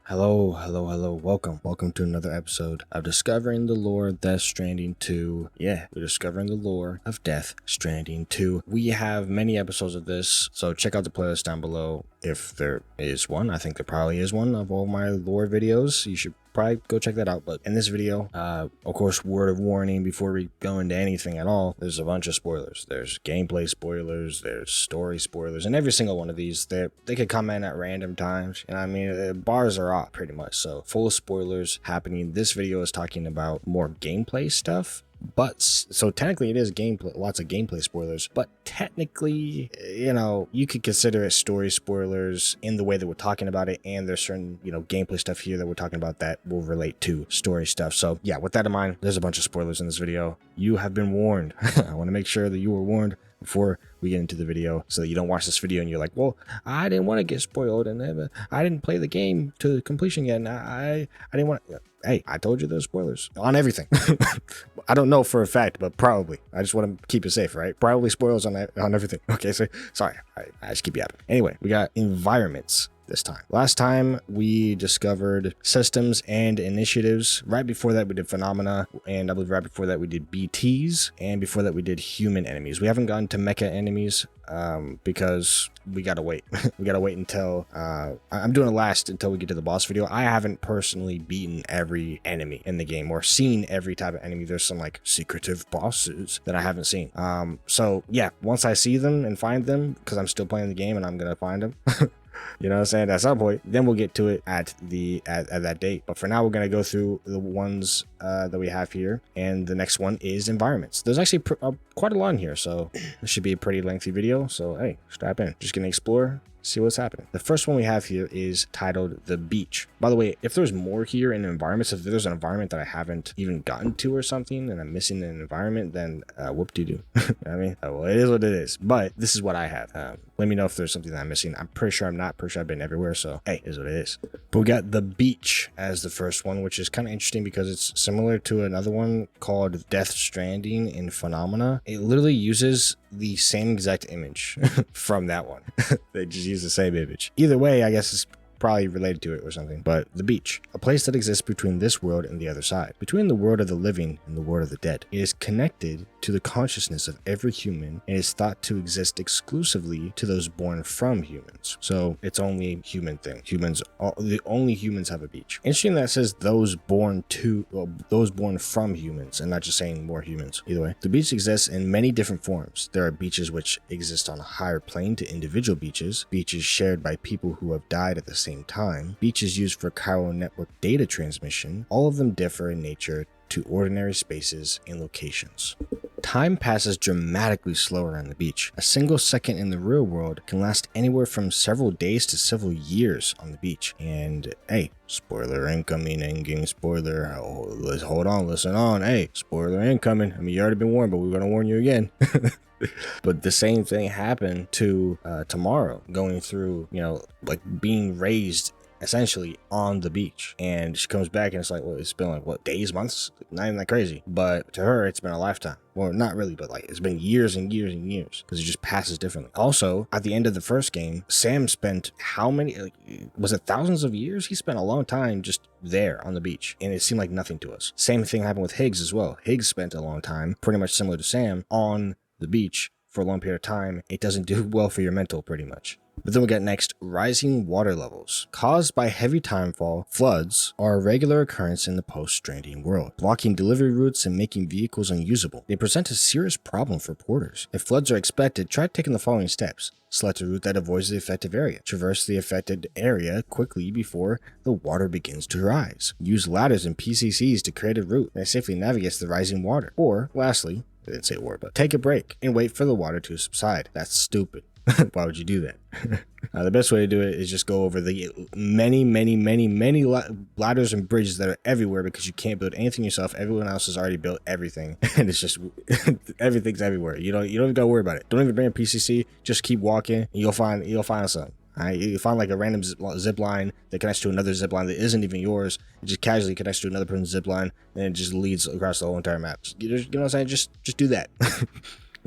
Hello. Welcome to another episode of Discovering the Lore of Death Stranding 2. Yeah, we're discovering the lore of Death Stranding 2. We have many episodes of this, so check out the playlist down below if there is one. I think there probably is one of all my lore videos. You should probably go check that out. But in this video, of course, word of warning before we go into anything at all, there's a bunch of spoilers. There's gameplay spoilers, there's story spoilers, and every single one of these, they could come in at random times. And I mean, the bars are off pretty much, so full of spoilers happening. This video is talking about more gameplay stuff. But so technically it is gameplay, lots of gameplay spoilers, but technically, you could consider it story spoilers in the way that we're talking about it, and there's certain, gameplay stuff here that we're talking about that will relate to story stuff. So yeah, with that in mind, there's a bunch of spoilers in this video. You have been warned. I want to make sure that you were warned before we get into the video, so that you don't watch this video and you're like, well, I didn't want to get spoiled, and I didn't play the game to completion yet, and I didn't want to. Hey, I told you there's spoilers on everything. I don't know for a fact, but probably. I just want to keep it safe, right? Probably spoilers on everything. Okay, so sorry, I just keep yapping. Anyway, we got environments this time. Last time we discovered systems and initiatives. Right before that we did phenomena, and I believe right before that we did BTs, and before that we did human enemies. We haven't gotten to mecha enemies because we gotta wait. We gotta wait until I'm doing a last until we get to the boss video. I haven't personally beaten every enemy in the game or seen every type of enemy. There's some like secretive bosses that I haven't seen. So yeah, once I see them and find them, because I'm still playing the game and I'm gonna find them. You know what I'm saying? At some point, then we'll get to it at that date. But for now, we're gonna go through the ones that we have here, and the next one is environments. There's actually quite a lot in here, so this should be a pretty lengthy video. So hey, strap in. Just gonna explore, see what's happening. The first one we have here is titled The Beach. By the way, if there's more here in environments, if there's an environment that I haven't even gotten to or something, and I'm missing an environment, then whoop-de-doo. I mean, well, it is what it is. But this is what I have. Let me know if there's something that I'm missing. I'm pretty sure I'm not. Pretty sure I've been everywhere, so hey, it is what it is. But we got The Beach as the first one, which is kind of interesting because it's similar to another one called Death Stranding in Phenomena. It literally uses the same exact image from that one. They just use the same image. Either way, I guess it's probably related to it or something. But the beach, a place that exists between this world and the other side, between the world of the living and the world of the dead. It is connected to the consciousness of every human and is thought to exist exclusively to those born from humans. So it's only a human thing. The only humans have a beach. Interesting that it says those born from humans, and not just saying more humans. Either way, the beach exists in many different forms. There are beaches which exist on a higher plane to individual beaches shared by people who have died at the same time, beaches used for chiral network data transmission. All of them differ in nature to ordinary spaces and locations. Time passes dramatically slower on the beach. A single second in the real world can last anywhere from several days to several years on the beach. And hey, spoiler incoming, endgame spoiler. Hold on, listen on. Hey, spoiler incoming. I mean, you already been warned, but we're gonna warn you again. But the same thing happened to Tomorrow, going through, like being raised essentially on the beach, and she comes back and it's like, well, it's been like what, days, months, not even that crazy, but to her it's been a lifetime. Well, not really, but like it's been years and years and years, because it just passes differently. Also, at the end of the first game, Sam spent how many, was it thousands of years? He spent a long time just there on the beach, and it seemed like nothing to us. Same thing happened with Higgs as well. Higgs spent a long time, pretty much similar to Sam, on the beach for a long period of time. It doesn't do well for your mental, pretty much. But then we got next, rising water levels. Caused by heavy timefall, floods are a regular occurrence in the post-Stranding world, blocking delivery routes and making vehicles unusable. They present a serious problem for porters. If floods are expected, try taking the following steps. Select a route that avoids the affected area. Traverse the affected area quickly before the water begins to rise. Use ladders and PCCs to create a route that safely navigates the rising water. Or, lastly, I didn't say a word, but take a break and wait for the water to subside. That's stupid. Why would you do that? The best way to do it is just go over the many ladders and bridges that are everywhere, because you can't build anything yourself. Everyone else has already built everything, and it's just everything's everywhere. You don't even gotta worry about it. Don't even bring a PCC. Just keep walking, and you'll find something. You find like a random zip line that connects to another zip line that isn't even yours. It just casually connects to another person's zip line, and it just leads across the whole entire map. You know what I'm saying? Just do that.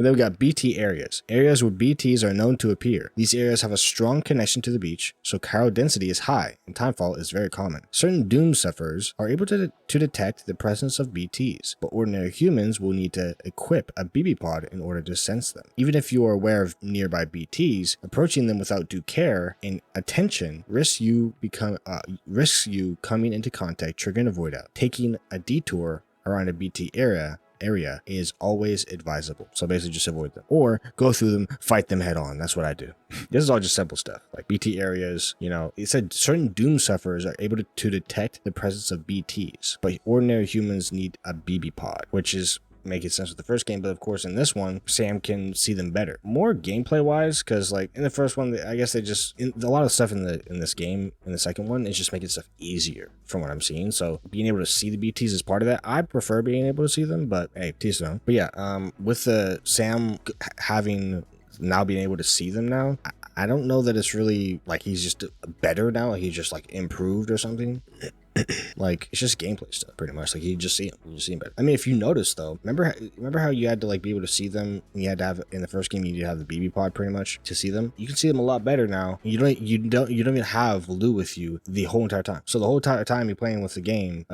But then we got BT areas. Areas where BTs are known to appear. These areas have a strong connection to the beach, so chiral density is high, and timefall is very common. Certain doom sufferers are able to detect the presence of BTs, but ordinary humans will need to equip a BB pod in order to sense them. Even if you are aware of nearby BTs, approaching them without due care and attention risks you coming into contact, triggering a void out. Taking a detour around a BT area is always advisable. So basically just avoid them or go through them, fight them head on. That's what I do. This is all just simple stuff like BT areas. You know, it said certain doom sufferers are able to detect the presence of BTs, but ordinary humans need a BB pod, which is making sense with the first game, but of course in this one Sam can see them better, more gameplay wise, because like in the first one I guess they just a lot of stuff in this game in the second one is just making stuff easier from what I'm seeing. So being able to see the BTs is part of that. I prefer being able to see them, but hey, tease them. But yeah, with the Sam having now being able to see them now, I don't know that it's really like he's just better now, like he's just like improved or something. Like it's just gameplay stuff pretty much. Like you just see them better. I mean, if you notice though, remember how you had to like be able to see them, and you had to have in the first game you need to have the BB pod pretty much to see them. You can see them a lot better now. You don't even have Lou with you the whole entire time. So the whole entire time you're playing with the game,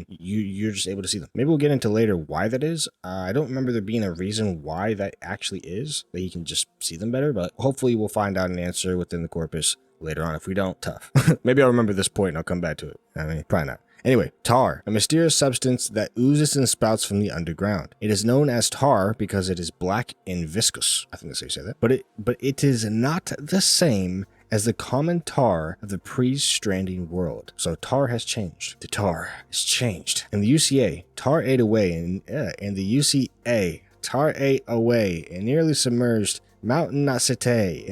you're just able to see them. Maybe we'll get into later why that is. I don't remember there being a reason why that actually is, that you can just see them better, but hopefully we'll find out an answer within the corpus later on. If we don't, tough. Maybe I'll remember this point and I'll come back to it. I mean, probably not. Anyway, tar, a mysterious substance that oozes and spouts from the underground. It is known as tar because it is black and viscous. I think that's how you say that. But it is not the same as the common tar of the pre-stranding world. So tar has changed. The tar has changed. In the UCA, tar ate away, and in the UCA, tar ate away and nearly submerged Mountain City.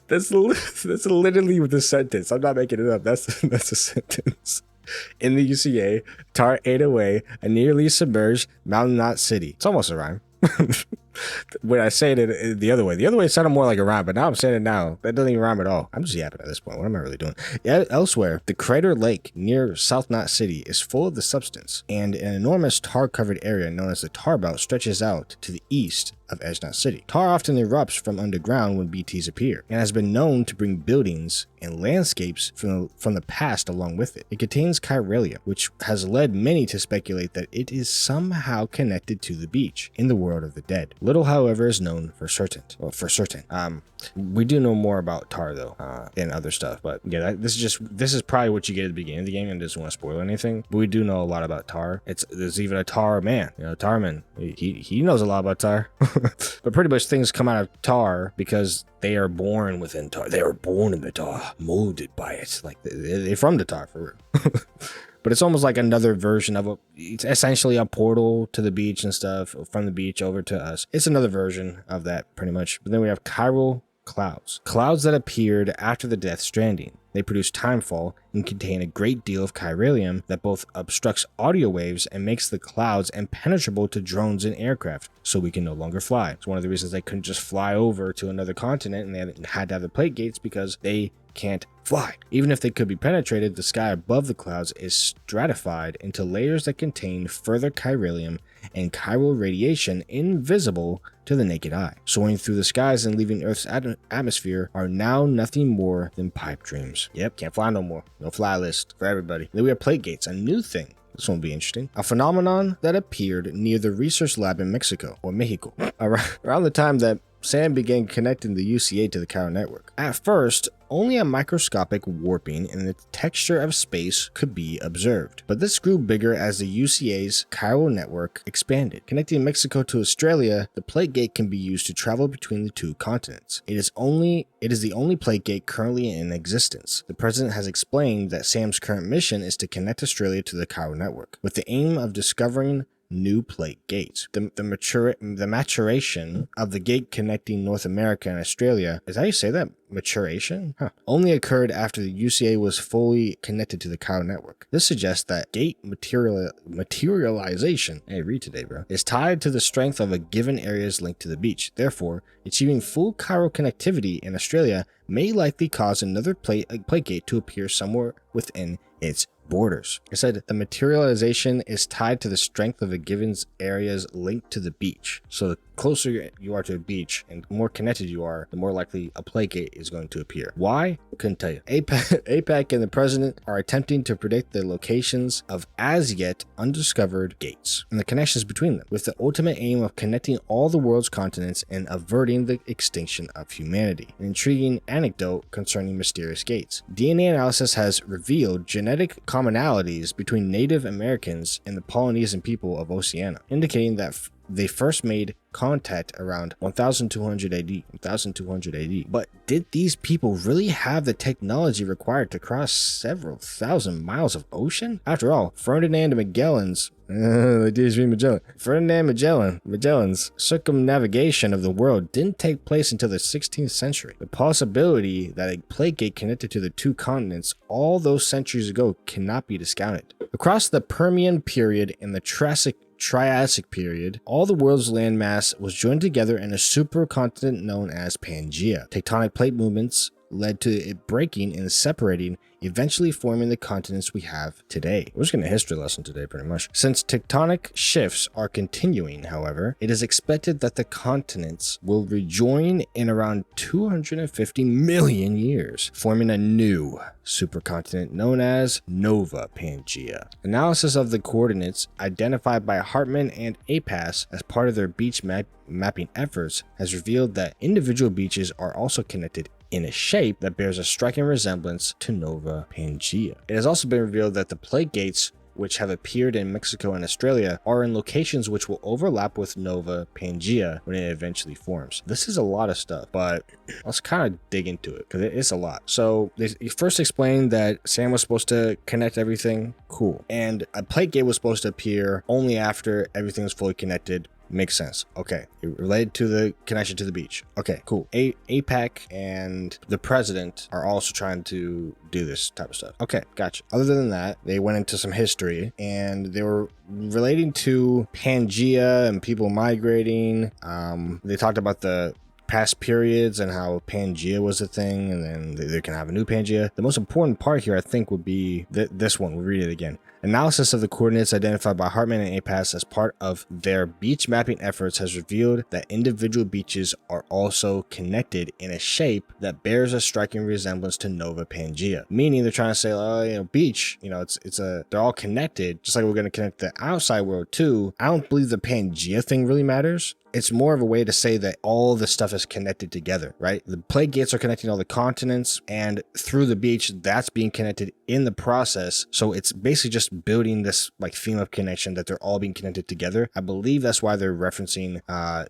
That's literally the sentence. I'm not making it up. That's a sentence. In the UCA, tar ate away a nearly submerged Mountain City. It's almost a rhyme. When I say it the other way sounded more like a rhyme, but now I'm saying it now. That doesn't even rhyme at all. I'm just yapping at this point. What am I really doing? Elsewhere, the Crater Lake near South Knot City is full of the substance, and an enormous tar-covered area known as the Tar Belt stretches out to the east of Edge Knot City. Tar often erupts from underground when BTs appear, and has been known to bring buildings and landscapes from the past along with it. It contains chiralium, which has led many to speculate that it is somehow connected to the beach in the world of the dead. Little, however, is known for certain. We do know more about tar though, and other stuff, but yeah, this is probably what you get at the beginning of the game, and doesn't want to spoil anything. But we do know a lot about tar. There's even a tar man, Tarman. He knows a lot about tar. But pretty much things come out of tar because they are born within tar. They are born in the tar, molded by it. Like they're from the tar for real. But it's almost like another version of it's essentially a portal to the beach and stuff, from the beach over to us. It's another version of that pretty much. But then we have chiral clouds. Clouds that appeared after the Death Stranding. They produce timefall and contain a great deal of chiralium that both obstructs audio waves and makes the clouds impenetrable to drones and aircraft, so we can no longer fly. It's one of the reasons they couldn't just fly over to another continent, and they had to have the plate gates because they can't fly. Even if they could be penetrated, the sky above the clouds is stratified into layers that contain further chiralium and chiral radiation invisible to the naked eye. Soaring through the skies and leaving Earth's atmosphere are now nothing more than pipe dreams. Yep, can't fly no more. No fly list for everybody. Then we have plate gates, a new thing. This one will be interesting. A phenomenon that appeared near the research lab in Mexico. Around the time that Sam began connecting the UCA to the chiral network. At first, only a microscopic warping in the texture of space could be observed, but this grew bigger as the UCA's chiral network expanded. Connecting Mexico to Australia, the plate gate can be used to travel between the two continents. It is the only plate gate currently in existence. The president has explained that Sam's current mission is to connect Australia to the chiral network, with the aim of discovering new plate gates. The maturation of the gate connecting North America and Australia, is that how you say that? Maturation? Only occurred after the UCA was fully connected to the chiral network. This suggests that gate materialization, hey, read today, bro, is tied to the strength of a given area's link to the beach. Therefore, achieving full chiral connectivity in Australia may likely cause another plate gate to appear somewhere within its borders. It said the materialization is tied to the strength of a given area's link to the beach. So the closer you are to a beach and more connected you are, the more likely a plague gate is going to appear. Why? Couldn't tell you. APAC and the president are attempting to predict the locations of as yet undiscovered gates and the connections between them, with the ultimate aim of connecting all the world's continents and averting the extinction of humanity. An intriguing anecdote concerning mysterious gates. DNA analysis has revealed genetic commonalities between Native Americans and the Polynesian people of Oceania, indicating that they first made contact around 1200 AD. But did these people really have the technology required to cross several thousand miles of ocean? After all, Ferdinand Magellan's circumnavigation of the world didn't take place until the 16th century. The possibility that a plague gate connected to the two continents all those centuries ago cannot be discounted. Across the Permian period and the Triassic period, all the world's landmass was joined together in a supercontinent known as Pangaea. Tectonic plate movements led to it breaking and separating, eventually forming the continents we have today. We're just getting a history lesson today, pretty much. Since tectonic shifts are continuing, however, it is expected that the continents will rejoin in around 250 million years, forming a new supercontinent known as Nova Pangaea. Analysis of the coordinates identified by Hartmann and APAC as part of their beach mapping efforts has revealed that individual beaches are also connected in a shape that bears a striking resemblance to Nova Pangaea. It has also been revealed that the plague gates which have appeared in Mexico and Australia are in locations which will overlap with Nova Pangaea when it eventually forms. This is a lot of stuff, but let's kind of dig into it because it is a lot. So they first explained that Sam was supposed to connect everything. Cool. And a plague gate was supposed to appear only after everything was fully connected. Makes sense. Okay. It related to the connection to the beach. Okay, cool. APAC and the president are also trying to do this type of stuff. Okay, gotcha. Other than that, they went into some history and they were relating to Pangaea and people migrating. They talked about the past periods and how Pangaea was a thing, and then they can have a new Pangaea. The most important part here, I think, would be this one. We'll read it again. Analysis of the coordinates identified by Hartmann and APAC as part of their beach mapping efforts has revealed that individual beaches are also connected in a shape that bears a striking resemblance to Nova Pangaea. Meaning they're trying to say, oh, beach, they're all connected, just like we're going to connect the outside world too. I don't believe the Pangaea thing really matters. It's more of a way to say that all the stuff is connected together, right? The plague gates are connecting all the continents, and through the beach, that's being connected in the process. So it's basically just building this theme of connection that they're all being connected together. I believe that's why they're referencing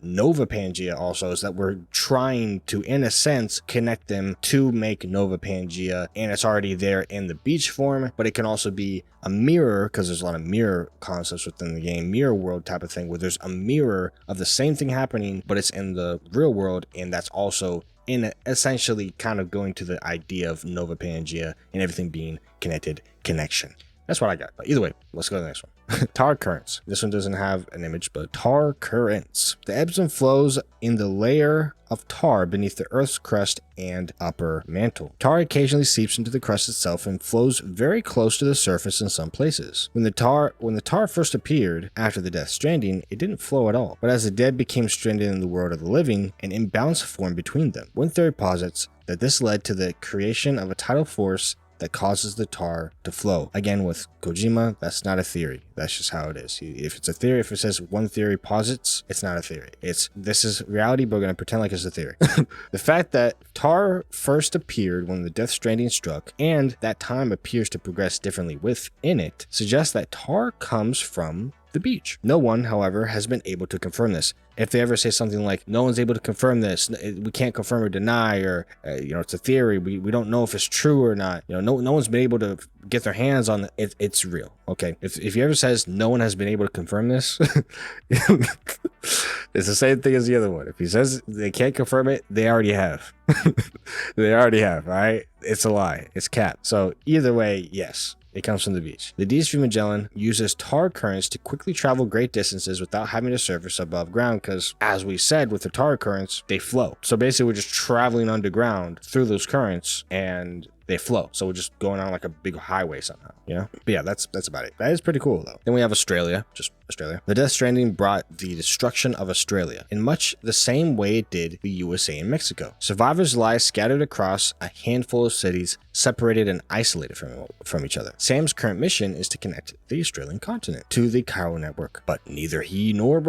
Nova Pangaea also, is that we're trying to, in a sense, connect them to make Nova Pangaea, and it's already there in the beach form, but it can also be a mirror, because there's a lot of mirror concepts within the game, mirror world type of thing, where there's a mirror of the same thing happening, but it's in the real world, and that's also in essentially kind of going to the idea of Nova Pangaea and everything being connected connection. That's what I got. But either way, let's go to the next one. Tar currents. This one doesn't have an image, but tar currents. The ebbs and flows in the layer of tar beneath the Earth's crust and upper mantle. Tar occasionally seeps into the crust itself and flows very close to the surface in some places. When the tar first appeared after the Death Stranding, it didn't flow at all. But as the dead became stranded in the world of the living, an imbalance formed between them. One theory posits that this led to the creation of a tidal force that causes the tar to flow. Again, with Kojima, that's not a theory. That's just how it is. If it's a theory, if it says one theory posits, it's not a theory. This is reality, but we're going to pretend like it's a theory. The fact that tar first appeared when the Death Stranding struck, and that time appears to progress differently within it, suggests that tar comes from the beach. No one, however, has been able to confirm this. If they ever say something like, no one's able to confirm this, we can't confirm or deny, or, it's a theory, we don't know if it's true or not, no one's been able to get their hands on it, it's real. Okay. If he ever says no one has been able to confirm this, it's the same thing as the other one. If he says they can't confirm it, they already have. They already have, all right? It's a lie. It's cap. So either way, yes. It comes from the beach. The DSV Magellan uses tar currents to quickly travel great distances without having to surface above ground because, as we said, with the tar currents, they flow. So basically, we're just traveling underground through those currents, and they flow. So we're just going on like a big highway somehow, you know? But yeah, that's about it. That is pretty cool though. Then we have Australia, just Australia. The Death Stranding brought the destruction of Australia in much the same way it did the USA and Mexico. Survivors lie scattered across a handful of cities, separated and isolated from each other. Sam's current mission is to connect the Australian continent to the Chiral network, but neither he nor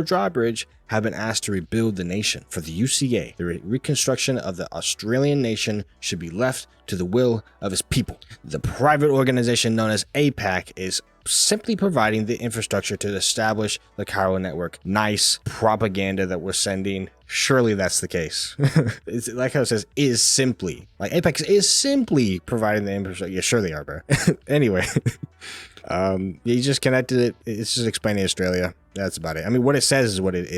Drawbridge have been asked to rebuild the nation. For the UCA, the reconstruction of the Australian nation should be left to the will of his people. The private organization known as APAC is simply providing the infrastructure to establish the Chiral network. Nice propaganda that we're sending. Surely that's the case. It's like how it says, is simply. Like APAC is simply providing the infrastructure. Yeah, sure they are, bro. Anyway. You just connected it. It's just explaining Australia. That's about it. I mean, what it says is what it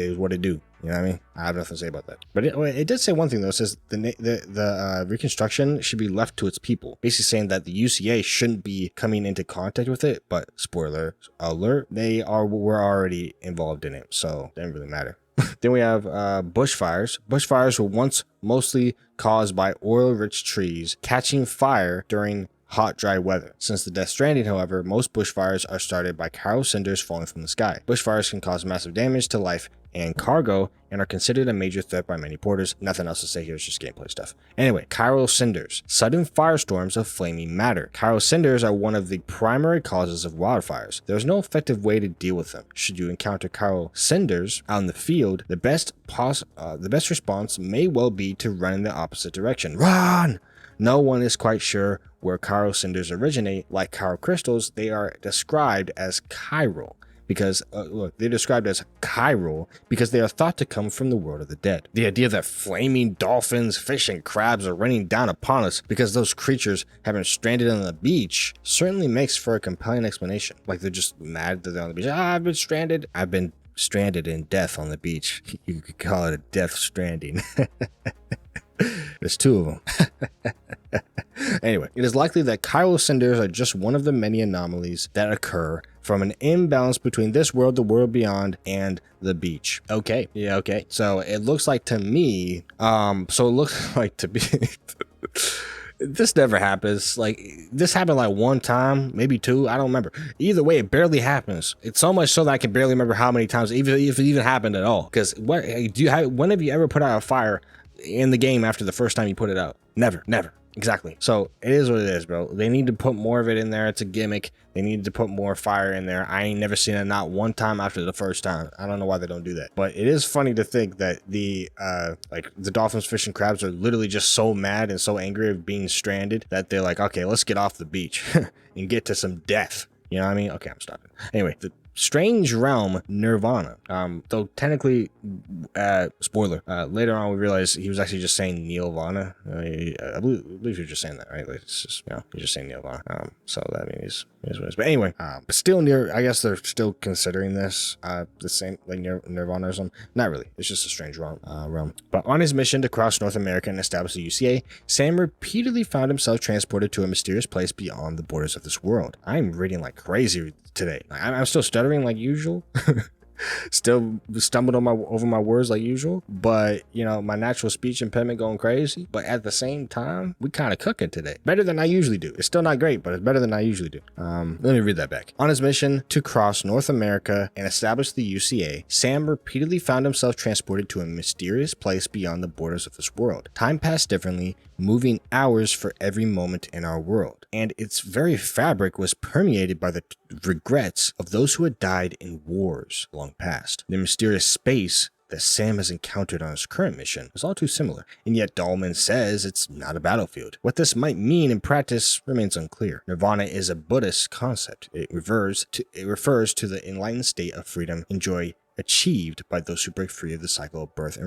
do. You know what I mean? I have nothing to say about that. But it did say one thing though. It says the reconstruction should be left to its people. Basically saying that the UCA shouldn't be coming into contact with it. But spoiler alert, were already involved in it, so it didn't really matter. Then we have bushfires. Bushfires were once mostly caused by oil-rich trees catching fire during hot, dry weather. Since the Death Stranding, however, most bushfires are started by Chiral cinders falling from the sky. Bushfires can cause massive damage to life and cargo and are considered a major threat by many porters. Nothing else to say here, it's just gameplay stuff. Anyway, Chiral cinders. Sudden firestorms of flaming matter. Chiral cinders are one of the primary causes of wildfires. There is no effective way to deal with them. Should you encounter Chiral cinders out in the field, the best response may well be to run in the opposite direction. Run! No one is quite sure where Chiral cinders originate. Like Chiral crystals, they are described as chiral because they're described as chiral because they are thought to come from the world of the dead. The idea that flaming dolphins, fish, and crabs are raining down upon us because those creatures have been stranded on the beach certainly makes for a compelling explanation. Like they're just mad that they're on the beach. I've been stranded. I've been stranded in death on the beach. You could call it a death stranding. There's two of them. Anyway, it is likely that Chiral cinders are just one of the many anomalies that occur from an imbalance between this world, the world beyond, and the beach. Okay, yeah, okay. So it looks like to me, this never happens. Like, this happened like one time, maybe two, I don't remember. Either way, it barely happens. It's so much so that I can barely remember how many times, even if it even happened at all. Because when have you ever put out a fire in the game after the first time you put it out? Never. Exactly. So it is what it is, bro. They need to put more of it in there. It's a gimmick. They need to put more fire in there. I ain't never seen it not one time after the first time. I don't know why they don't do that. But it is funny to think that the dolphins, fish, and crabs are literally just so mad and so angry of being stranded that they're like, okay, let's get off the beach and get to some death. You know what I mean? Okay, I'm stopping. Anyway, the strange realm Nirvana. Though technically, spoiler, later on we realized he was actually just saying Nirvana. I believe he was just saying that, right? Like, it's just, he's just saying Nirvana. So that means what it is. But anyway, but still I guess they're still considering this the same, like Nirvana or something. Not really. It's just a strange realm. But on his mission to cross North America and establish the UCA, Sam repeatedly found himself transported to a mysterious place beyond the borders of this world. I'm reading like crazy today. I'm still stuttering like usual. Still stumbled over my words like usual, but my natural speech impediment going crazy. But at the same time, we kind of cooking today. Better than I usually do. It's still not great, but it's better than I usually do. Let me read that back. On his mission to cross North America and establish the UCA, Sam repeatedly found himself transported to a mysterious place beyond the borders of this world. Time passed differently, moving hours for every moment in our world, and its very fabric was permeated by the regrets of those who had died in wars long past. The mysterious space that Sam has encountered on his current mission is all too similar, and yet Dahlman says it's not a battlefield. What this might mean in practice remains unclear. Nirvana is a Buddhist concept. It refers to the enlightened state of freedom and joy achieved by those who break free of the cycle of birth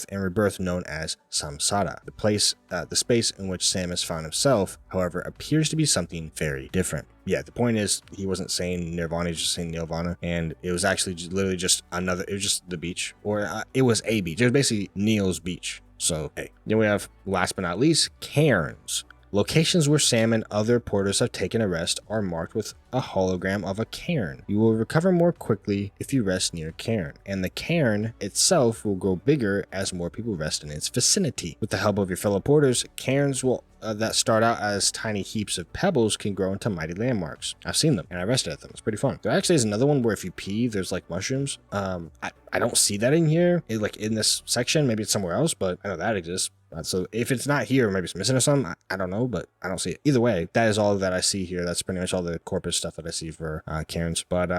and rebirth known as samsara. The space in which Sam has found himself, however, appears to be something very different. Yeah, the point is, he wasn't saying Nirvana, he was just saying Nirvana, and it was actually literally just it was just the beach, or it was a beach. It was basically Neil's beach. So, hey. Then we have, last but not least, Cairns. Locations where Sam and other porters have taken a rest are marked with a hologram of a cairn. You will recover more quickly if you rest near a cairn, and the cairn itself will grow bigger as more people rest in its vicinity. With the help of your fellow porters, cairns will that start out as tiny heaps of pebbles can grow into mighty landmarks. I've seen them and I rested at them. It's pretty fun. There actually is another one where if you pee, there's like mushrooms. I don't see that in here, like in this section. Maybe it's somewhere else, but I know that exists. So if it's not here, maybe it's missing or something. I don't know, but I don't see it. Either way, that is all that I see here. That's pretty much all the corpus stuff that I see for cairns. But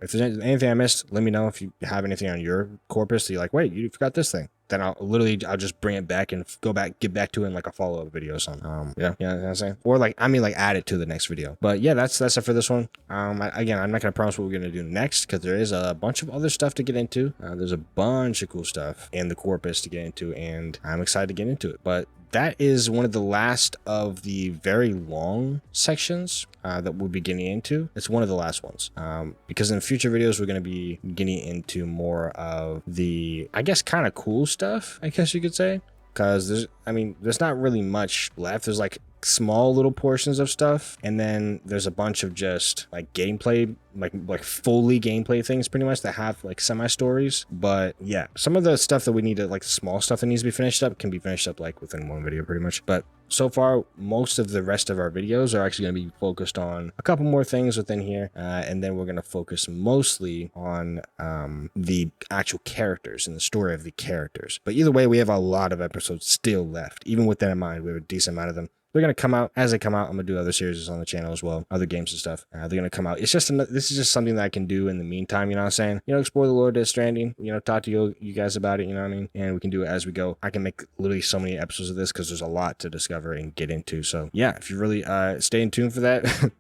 if there's anything I missed, let me know. If you have anything on your corpus that you're like, wait, you forgot this thing, then I'll just bring it back and get back to it in like a follow-up video or something. Yeah, you know what I'm saying? Or like, I mean, like add it to the next video. But yeah, that's it for this one. Again, I'm not gonna promise what we're gonna do next because there is a bunch of other stuff to get into. There's a bunch of cool stuff in the corpus to get into, and I'm excited to get into it. But that is one of the last of the very long sections that we'll be getting into. It's one of the last ones because in future videos we're going to be getting into more of the, I guess, kind of cool stuff, I guess you could say, because there's not really much left. There's like small little portions of stuff, and then there's a bunch of just like gameplay, like fully gameplay things pretty much that have like semi stories. But yeah, some of the stuff that we need to, like the small stuff that needs to be finished up, can be finished up like within one video pretty much. But so far, most of the rest of our videos are actually going to be focused on a couple more things within here, and then we're going to focus mostly on the actual characters and the story of the characters. But either way, we have a lot of episodes still left. Even with that in mind, we have a decent amount of them. They're going to come out as they come out. I'm going to do other series on the channel as well, other games and stuff. They're going to come out. It's just this is just something that I can do in the meantime, you know what I'm saying? You know, explore the lore of Death Stranding, you know, talk to you guys about it, you know what I mean? And we can do it as we go. I can make literally so many episodes of this because there's a lot to discover and get into. So yeah, if you really stay in tune for that,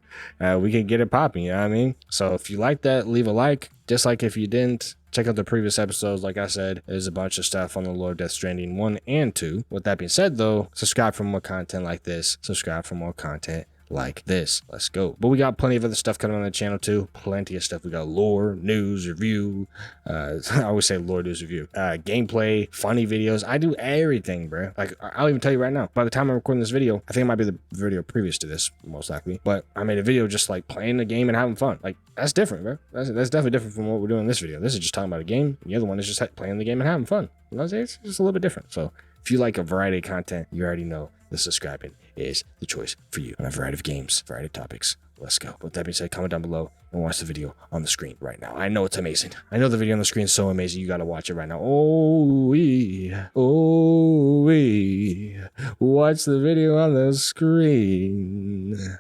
we can get it popping, you know what I mean? So if you like that, leave a like. Dislike if you didn't. Check out the previous episodes. Like I said, there's a bunch of stuff on the lore of Death Stranding 1 and 2. With that being said, though, subscribe for more content like this. Subscribe for more content like this. Let's go. But we got plenty of other stuff coming on the channel too. Plenty of stuff. We got lore, news, review. I always say lore, news, review. Gameplay, funny videos. I do everything, bro. Like, I'll even tell you right now. By the time I'm recording this video, I think it might be the video previous to this, most likely. But I made a video just like playing the game and having fun. Like, that's different, bro. That's definitely different from what we're doing in this video. This is just talking about a game. The other one is just playing the game and having fun. You know what I'm saying? It's just a little bit different. So if you like a variety of content, you already know the subscribing is the choice for you on a variety of games, variety of topics. Let's go. With that being said, comment down below and watch the video on the screen right now. I know it's amazing. I know the video on the screen is so amazing. You got to watch it right now. Watch the video on the screen.